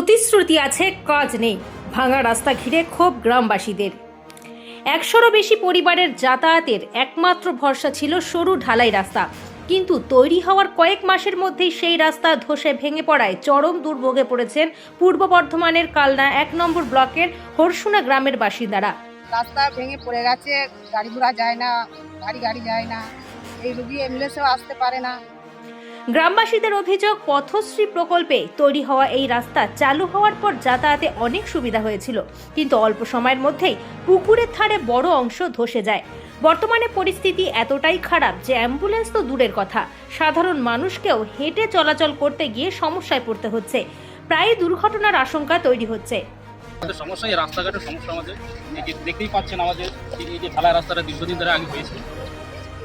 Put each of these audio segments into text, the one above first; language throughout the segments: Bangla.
প্রতিশ্রুতি আছে, কাজ নেই। ভাঙা রাস্তা ঘিরে ক্ষোভ গ্রামবাসীদের। 100-রও বেশি পরিবারের যাতায়াতের একমাত্র ভরসা ছিল সরু ঢালাই রাস্তা, কিন্তু তৈরি হওয়ার কয়েক মাসের মধ্যেই সেই রাস্তা ধসে ভেঙে পড়ায় চরম দুর্ভোগে পড়েছেন পূর্ব বর্ধমানের কালনা 1 নম্বর ব্লকের হরসুনা গ্রামের বাসিন্দারা। রাস্তা ভেঙে পড়ে গেছে, গাড়ি ঘোড়া যায় না, গাড়ি যায় না, এই রুগী অ্যাম্বুলেন্সেও আসতে পারে না। গ্রামবাসীদের অভিযোগ, পথশ্রী প্রকল্পে তৈরি হওয়া এই রাস্তা চালু হওয়ার পর যাতায়াতে অনেক সুবিধা হয়েছিল, কিন্তু অল্প সময়ের মধ্যেই পুকুরের ধারে বড় অংশ ধসে যায়। বর্তমানে পরিস্থিতি এতটাই খারাপ যে অ্যাম্বুলেন্স তো দূরের কথা, সাধারণ মানুষকেও হেঁটে চলাচল করতে গিয়ে সমস্যায় পড়তে হচ্ছে। প্রায় দুর্ঘটনার আশঙ্কা তৈরি হচ্ছে। আমাদের সমস্যা, এই রাস্তাঘাটের সমস্যা আমাদের দেখতেই পাচ্ছেন। আমাদের এই যে ঢালাই রাস্তাটা দীর্ঘদিন ধরে আগে হয়েছে,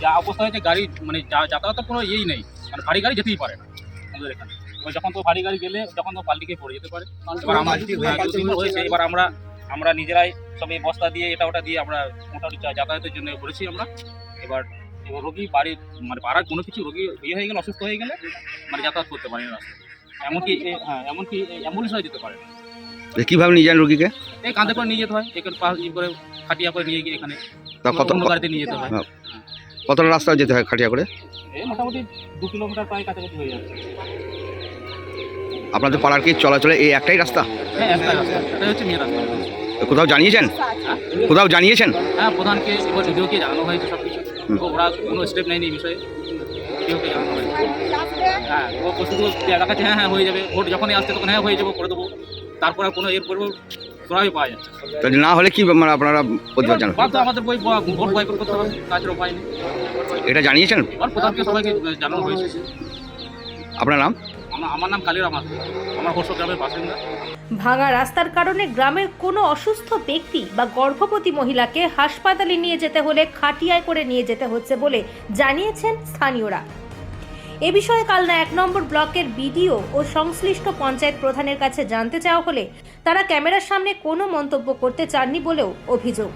যা অবস্থা হয়েছে, গাড়ি মানে যাতায়াতের কোনো ইয়েই নেই, মানে ভারী গাড়ি যেতেই পারে না আমাদের এখানে। যখন তো ভারী গাড়ি গেলে তখন তো পাল্টিকে পড়ে যেতে পারে। এবার আমরা নিজেরাই সব এই বস্তা দিয়ে এটা ওটা দিয়ে আমরা মোটামুটি যাতায়াতের জন্য করেছি আমরা। এবার রোগী বাড়ির মানে পাড়ার কোনো কিছু রোগী ইয়ে হয়ে গেলে, অসুস্থ হয়ে গেলে মানে যাতায়াত করতে পারে না রাস্তায়। এমনকি অ্যাম্বুলেন্সও যেতে পারে না। কিভাবে নিয়ে যান রোগীকে? এই কাঁধে করে নিয়ে যেতে হয়, করে খাটিয়া করে নিয়ে গিয়ে এখানে অন্য গাড়িতে নিয়ে যেতে হয়। কতটা রাস্তা যেতে হয় খাটিয়া করে? এই মোটামুটি 2 কিলোমিটার প্রায় কাছাকাছি হয়ে যাচ্ছে। আপনাদের পাড়ার কি চলাচলে এই একটাই রাস্তা? হ্যাঁ, একটাই রাস্তা, এটাই হচ্ছে মেন রাস্তা। কোথাও জানিয়েছেন? কোথাও জানিয়েছেন? হ্যাঁ, প্রধানকে এবার ভিডিওকে জানানো হয়েছে সব কিছু। ওরা কোনো স্টেপ নেয়নি এই বিষয়ে, ভিডিওকে জানানো হয়েছে। হ্যাঁ, ও শুধু দেখাচ্ছে হ্যাঁ হয়ে যাবে, ভোট যখনই আসছে তখন হ্যাঁ হয়ে যাবো, করে দেবো। তারপর আর কোনো এর পরে তোরাই পাওয়া যাচ্ছে না হলে কি মানে আপনারা প্রতিবাদ জানান? আমাদের ভোট বয়কট করতে হবে, কাজের উপায় নেই। এটা জানিয়েছেন? আর প্রধানকে সবাইকে জানানো হয়েছে। আপনার নাম? আমার নাম কালীর, আমার হর্ষ গ্রামের বাসিন্দা। ভাঙা রাস্তার কারণে গ্রামের কোনো অসুস্থ ব্যক্তি বা গর্ভবতী মহিলাকে হাসপাতালে নিয়ে যেতে হলে খাটিয়ায় করে নিয়ে যেতে হচ্ছে বলে জানিয়েছেন স্থানীয়রা। এ বিষয়ে কালনা 1 নম্বর ব্লকের বিডিও ও সংশ্লিষ্ট পঞ্চায়েত প্রধানের কাছে জানতে চাওয়া হলে তারা ক্যামেরার সামনে কোনো মন্তব্য করতে চাননি বলেও অভিযোগ।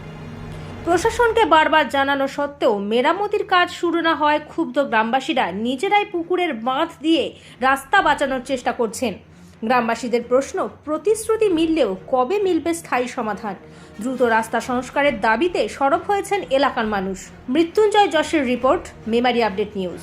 প্রশাসনকে বারবার জানানো সত্ত্বেও মেরামতির কাজ শুরু না হয় ক্ষুব্ধ গ্রামবাসীরা নিজেরাই পুকুরের বাঁধ দিয়ে রাস্তা বাঁচানোর চেষ্টা করছেন। গ্রামবাসীদের প্রশ্ন, প্রতিশ্রুতি মিললেও কবে মিলবে স্থায়ী সমাধান? দ্রুত রাস্তা সংস্কারের দাবিতে সরব হয়েছেন এলাকার মানুষ। মৃত্যুঞ্জয় যশের রিপোর্ট, মেমারি আপডেট নিউজ।